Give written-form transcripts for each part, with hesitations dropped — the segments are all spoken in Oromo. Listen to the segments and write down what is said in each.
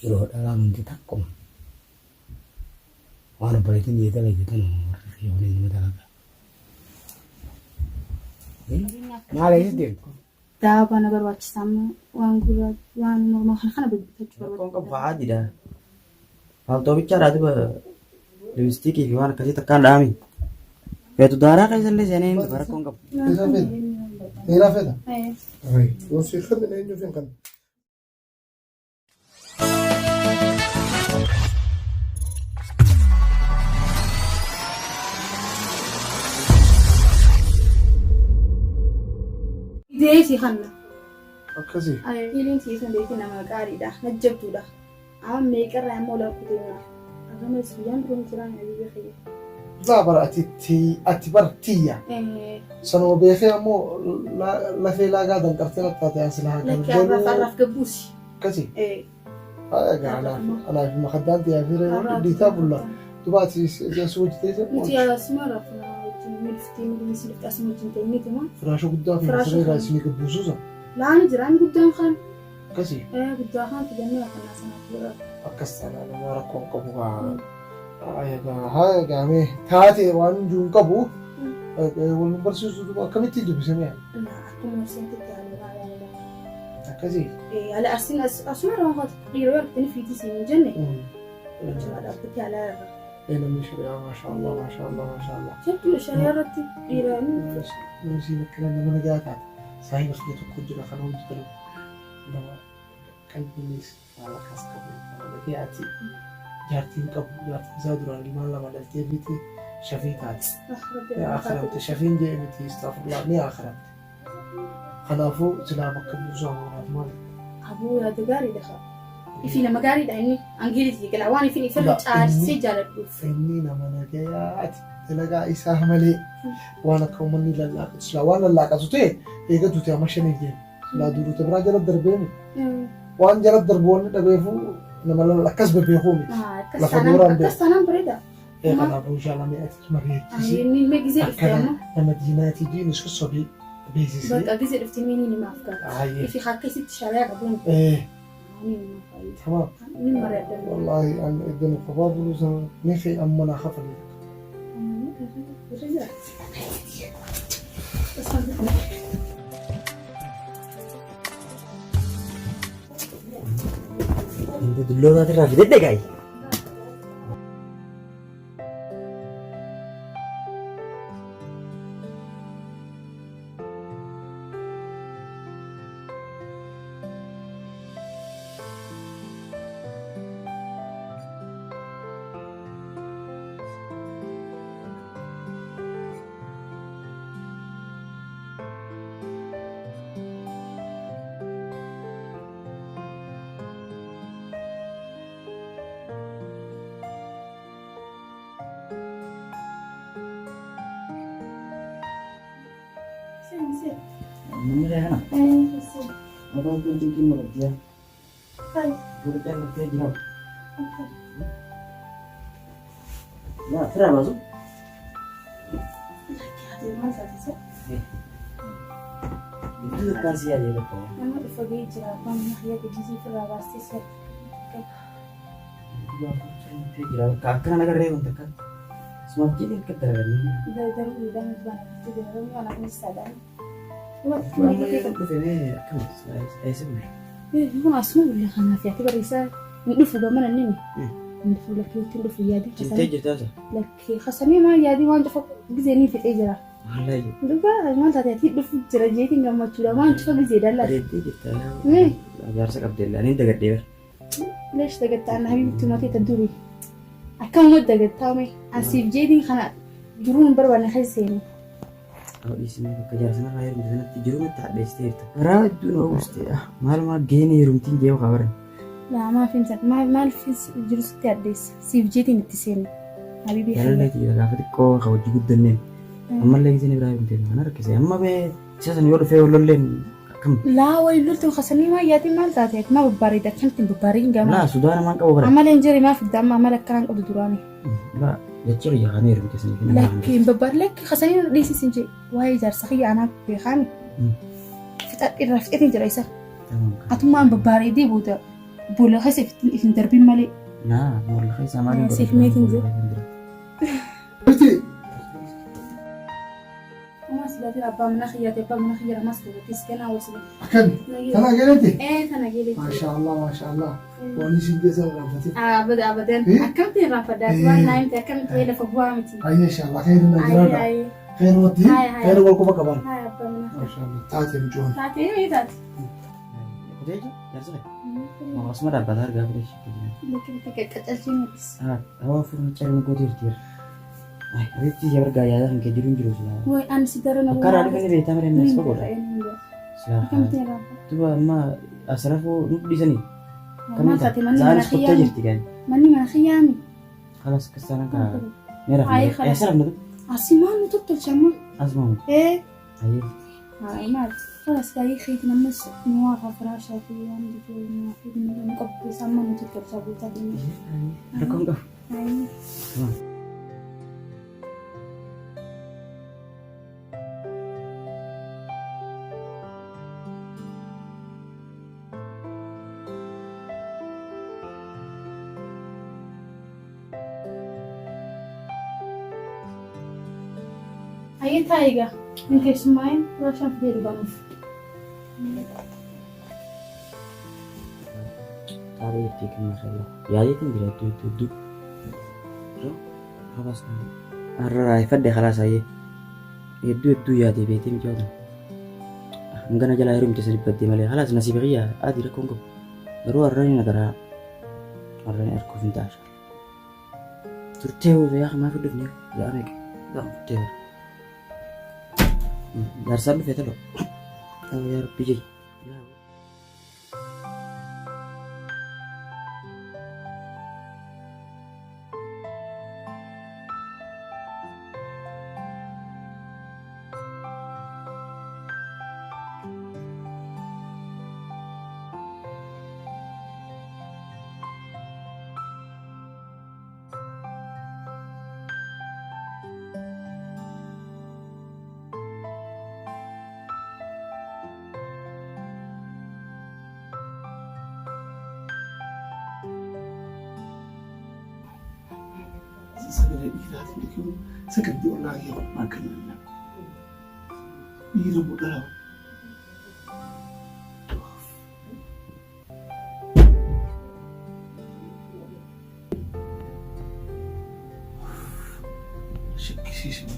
yeroo dhalaa hundi takkuma waan obboleettiin jeetala jeetan warri waliin nama dalagaa. Maal eessi deemtu? Daawwaa na barbaachisaa waan gurraa waan mormaa kana bibbitachuu barbaada. Kun qabu fa'aadidha. Faaltoo bichaadhaati libistiikii fi waan akkasii takkaan dhaami. Feetu daaraa keessallee seenee bara kun qabu. Dheeraa fedha? Yoo si kan eenyu fi kan. Deesii kanna. Akkasii. Fiiliin siisan deesii nama gaariidha. Najjabduudha. Amma meeqarraa immoo lakkutee jira. Akkasumas guyyaan biroon jiraan biyya kiyya. Laa bara ati bara tiyya. Sanuma beekee ammoo lafee laagaa danqartee lattaate as lahaa kan jedhu. Lakkee arraaf gabbuusi. Akkasii. Egaa anaaf makaddaan tiyyaa fi dhiitaa bullaa. Dubaati si hojjetee jiru. Nuti asuma rafna wajjin milftee miliftii asuma wajjin ta'e miti maa. Firaasha guddaa fi sirreeraa isinii gabbuusuusa. Laan jiraan guddaan kan. Akkasii. Guddaa kan fidannee akkanaa sanaaf jira. Akkas taanaan nama rakkoon qabu haa eegamee taatee waan hunduun qabu wal barsiisutu akkamitti dubbisame yaala. Akkuma barsiisatti taa'anii akkasii. Ala arsiin asuma raawwatu dhiiroo argitanii fiitii siin hin jenne. Achuma dhaabbatti ala irra. Namni shari'aa maashaallah maashaallah maashaallah. Jechuudha shari'aa irratti dhiironni. Nuti bakka nama nagaa taate saahiba kiyya tokko jira kan hojjetan nama qalbiinis haala akkas qabu kan ati jaartiin qabu jaartiin isaa duraan ilmaan lama dhaltee biti shafii taate. Akhiramte shafiin jee miti istaafurlaa ni akhiramte. Kanaafuu silaa bakka buusaa horaaf maali? Abuu yaada gaariidha. Ifi nama gaariidha inni angiliitii galaa waan ifin ifirra caalsee jaaladhuuf. Inni nama nagayaati dalagaa isaa malee waan akka uummanni lallaaqatu silaa waan lallaaqatu ta'e eegatu ta'e amma shaniif deema. Silaa duruuta biraa jala darbeemi. Waan jala darboonni dhabeefuu nama akkas bebeekuu miti. Lafa dooraan beeku. Akkas taanaan bareeda. Kanaafuu shaalamee ati mari'achiisi. Inni illee gizee dhufte amma. Nama diinaatii diini sossobee beeksisee. Bakka gizee dhufte miini ni maaf gaata. Ifi akka isitti shaalee qabuun. تمام والله أنا إذا القباب نفي أمنا خفل Ini dulu nanti lagi deh guys. Ini ya, orang tu cincin mulut dia. Mulut yang dia jiran. Ya, serah masuk. Itu kasih aja lepas. Nama ifagi jiran, mana dia kejizi perawasi set. Itu aku jiran. Kakak nak kerja untuk kan. Semakin dekat dengan ini. Dari udah banyak itu dari mana pun sadar. Mama ya kan sini kan saya sini. Ibu asma boleh kan nanti aku berisa. Ndufu bagaimana nih? Ndufu lagi ndufu jadi. Cerita cerita saja. Lagi khasami mah jadi wan jafak gizeni fit ejra. Malah ya. Ndufu man tadi ndufu jera jadi nggak mau curah man jafak gizeda lah. Cerita kita. Agar sekap dia ini dekat dia. ليش دقتها أنا حبيبتي ما تدوري أكم مدة دقتها مي أسيب جيدي خنا جرون برا أنا حسيني kalau di sini kerja sana air di sana tidur tak ada istirahat. Karena itu nggak malam gini rumtin jauh kabaran. لا ما فهمت ما في جلوس تاديس سيف جيتي نتسين حبيبي يلا لا تيجي لا فتكو kau juga denen. أما اللي sini berapa rumtin mana rekesnya. Amma be saya sendiri udah feel lolen. لا ويلو تو خسني ما ياتي ما ذاتك ما بباريدا كنت ببارين جماعة. لا سودان ما كبر. عمل إنجري ما في الدم عمل كلام قد دوراني. لا يتشري يا غنير بكسني. لكن ببار لك خسني ليس سنجي وهاي جار سخية أنا بخان. فتاة الرفقة إنجري سا. أتوما بباريدي بودا بولا خسف في دربي مالي Nah, mulai sama dia. Safe meeting tu. ما سبتي أبا من خياتي أبا من خيار ما سبتي تسكنا وسبت أكن أنا قلت إيه أنا قلت ما شاء الله ما شاء الله وأنا سيدي رافضتي أبدا أبدا إيه؟ أكمل رافضات إيه. ما نايم أكمل هيدا فبوامتي هاي إن شاء الله خير النجار هاي خير ودي هاي. خير والكوبا كمان هاي أبا من ما شاء الله تعاتي من جوان تاتي إيه تاتي Udah aja, biar selesai. Mau semua dapat harga berapa? لكن تكتل شيء بس Awak furniture yang kau dir. Ay, itu ya bergaya kan kayak jurung lah. هو أنا سيدرنا Karena ada kan beta mereka مين sekolah. برا إنه Silakan. أكمل رافض Coba ma asrafu di sini. ما تاتي ماني Jangan من sekolah خيامي jadi kan. ماني من خيامي Kalas kesana ka. Merah. Ay, kalas. Asraf itu. أسيمان وتطل شمال Asma. إيه Ayo. هاي ما خلاص جاي خيط نمس نواقع فراشة في يوم دي نقبل سما نتذكر سابوتا دي Rekam kau. هاي هاي تايجا إنك سمعين راشان في البانوف Tarik tiga masalah. Ya itu bila itu duduk. So, apa sih? Arah Ifat deh kalau saya. Itu ya di beti macam tu. Enggak aja lah rum cesari peti malah. Halas nasi beria. Adi rekong ko. Baru arah ni negara. Arah ni aku minta. Turteu ya kemana hidup ni? Ya mek. Dah turteu. Darsan tu betul. Oh ya pergi. سكر إيراد لكن سكر دي والله يوم ما كنا إيراد مدرب شك شيء سكر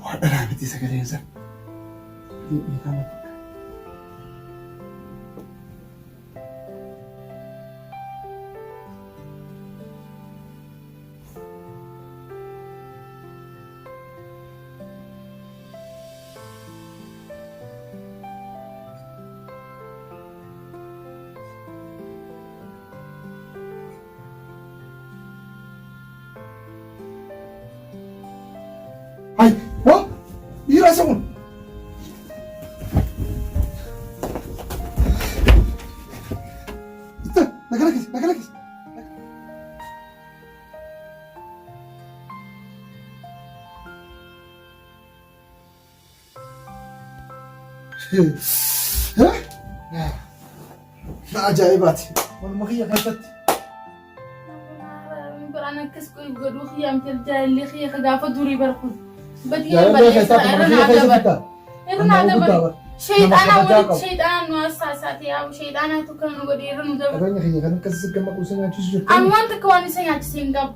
وأنا رامتي سكر ينزل دي كانت هاي ها يراسمون لك ها عجائبات والمخية كانت أنا كسكو يقولوا خيام ترجع اللي خيا خجافة دوري بركض بدي يا أنا رب بس أنا دبر شيء أنا ولد شيء أنا نواسع ساتي أو شيء أنا تكون نقولي رن دبر أبغى خيا كان كسر كم أقول تشجع أنا وانت كواني سينات سينغاب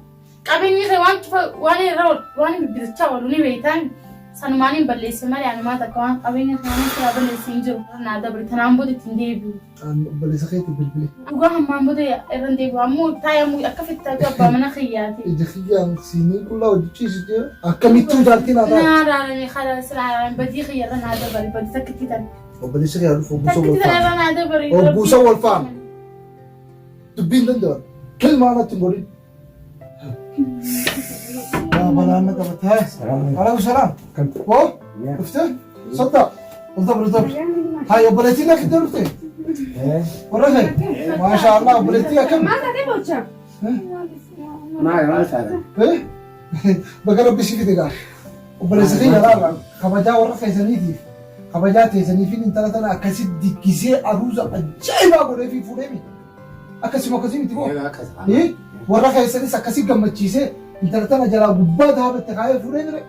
أبغى خيا واني رول واني بيرتشا ولوني بيتان سنماني بليس مالي أنا ما تكوان أبغى خيا بليس سينجر أنا دبر تنامبودي تنديبو بليس خيا تبلبلي وقاهم مامبودي رنديبو أمو تايمو أكفت تاجا بمنا خياتي إذا خيا سيني كلها وجيش ده أكمل تجارتنا هذا نارا خلاص لا بدي خير أنا دبر بدي سكتي تاني وبليس خيا ألف وبوسو سكتي والفام تاني أنا دبر وبوسو والفام تبين لندن كل ما أنا تقولي بلا أنا قبلت هاي عليكم السلام كنت هو شفته صدق بالضبط هاي بلتينا كده رفتي ورغي ما شاء الله بلتيها كم ما تدي بوشة ما تعرف ايه بقرب بشي في دقاق وبلزغين لا خبجا ورخي سنيتي kabajaa teessanii fi intala tana akkasitti dikkisee aruuza ajaa'ibaa godhee fi fuudhee mi akkasii miti boo warra keessanis akkasii gammachiisee intala tana jalaa gubbaa dhaabatte kaayee fuudhee mire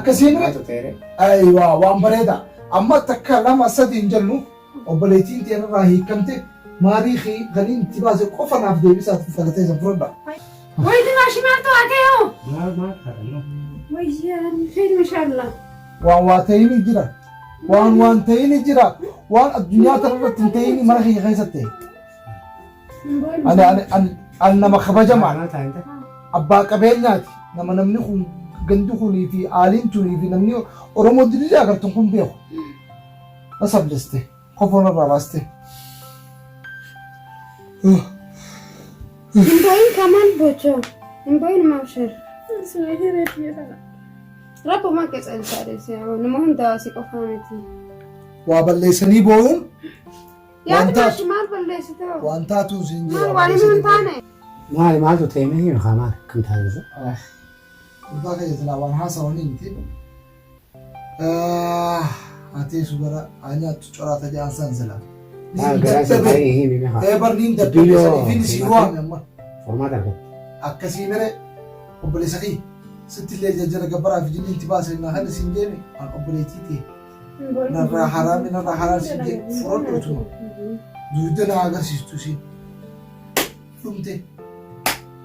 akkasii mire ayiwaa waan bareeda amma takka lama sadii hin jennu obboleettiin teerarraa hiikamte maarii fi galiin itti baase qofa naaf deebisaa tagatee isa fudhadha. ويدي ماشي مالتو عكيو ويجيان خير ما شاء الله waan ta'ini jira waan ta'ini jira waan addunyaa tanarratti hin ta'ini mana kiyya keessatti ani nama kabajamaa abbaa qabeenyaati nama namni kun gandi kunii fi aaliin tunii fi namni oromoo diriiraa agartuun kun beeku na sabliste qofoon irraa baaste. Imboyin kaman bocho imboyin mawshir Rabbo ma qeexal taadese nama hundaa si qofaaniti waa balleessanii boo'uun yaadumaashi maal balleessite waan taatuun siin jira waan hin taane maaltu ta'e mee hin qaama kan taasisu Udah kayak jelas waan haasawanii miti ati subara hanya corat aja asan zela barniin dadhabee saniifin si waame amma formaata argate akkasii mere obboleessakii sittillee jajjara gabbaraa fi jinni itti baase na hana siin deeme an obboleettii ta'e narraa haraam siin deeme furadhootuma duuda na agarsiistu siin dhumte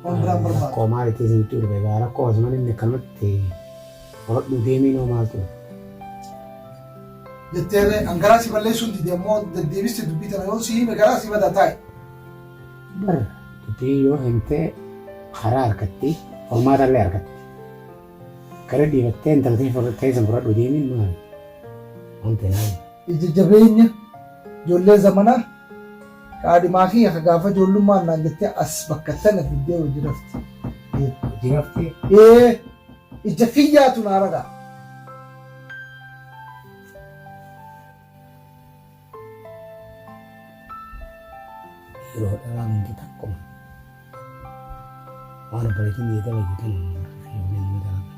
waan biraan barbaada qomaa itti isin turbe gaara qoosman inni kanatti furadhu deemii noo maaltu jettee angaraa si balleessuun dide ammoo deddeebiste dubbii tana yoo si hime garaa si bada taa'e bar dubbii yoo himte karaa argatti formaata illee argatti gara diibattee intaltee teessan furadhu deemiin maali waan ta'e ija jabeenya ijoollee zamanaa kaadhimaa fi akka gaafa ijoollummaan naan jettee as bakka tana fiddee hojii rafti. Hojii raftee? Ija kiyyaatu naa ragaa. Yeroo dhalaa hundi takkuma. Waan obboleettiin dhiyeetaa hojjetan fayyadamu ni dalaga.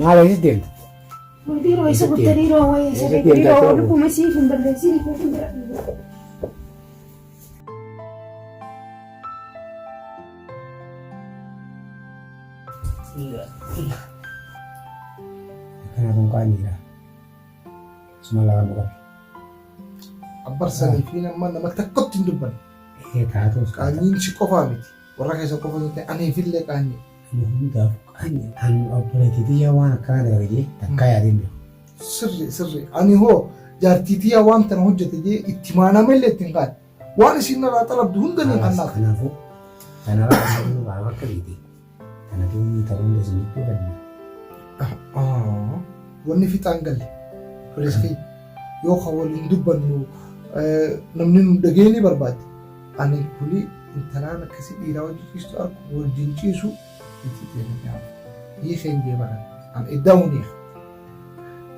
Maal eessis deemta? Diroo isa guddariiroo wayii isa deegiriiroo lubbuma siif hin balleessini hin bira Kana kun kaanidha. Suma lawan bukan. Abbar sanii fi nama takkotti hin dubbanne. Taatus Qaanyiin si qofaa miti. Warra keessa qofa yoo ta'e ani fillee qaanyii. Hundaaf qaanyii. An obboleettii waan akkana dalagaa takkaa yaadeen beeku. Sirri ani hoo jaartiitii waan tana hojjete jee itti maanama illee ittiin qaadde waan isin irraa xalabdu hunda ni kannaaf. Kanaafuu kanarraa kan baay'ee akka biite kanatu ta'uun isin iddoo gadii. Wanni fixaan galle firiskii yoo kan waliin dubbannu namni nu dhageeni barbaade ani kuli intalaan akkasii dhiiraa hojjechiistu argu wajjin ciisu itti deemaa hiikeen deemaa an iddaa huniif.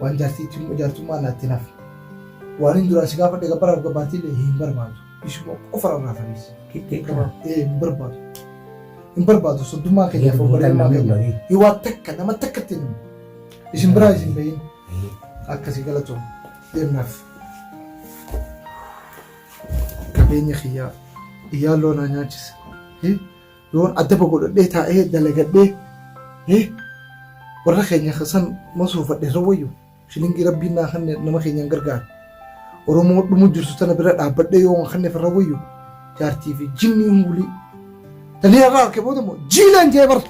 Waan jaartummaa naatti naaf waan hin duraan si gaafadhe gabbaraaf gabbaatii illee hin barbaadu ishuma qofa irraa fanis hin barbaadu soddummaa keenyaaf obboleemmaa keenyaaf waa takka nama takkatti himu isin biraa isin bahin akkasii galatoom deemnaaf qabeenya kiyyaa iyyaa loonaa nyaachisa yoon addaba godhadhee taa'ee dalagadhee warra keenya kasan masuufadhe rawayyu shilingii rabbiin naa kanne nama keenyaan gargaara oromoo dhumuu jirtu tana bira dhaabbadhee yoo kanne farra wayyu jaartii fi jinni hin bulii danii irraa harkee booda immoo jiilaan jee bara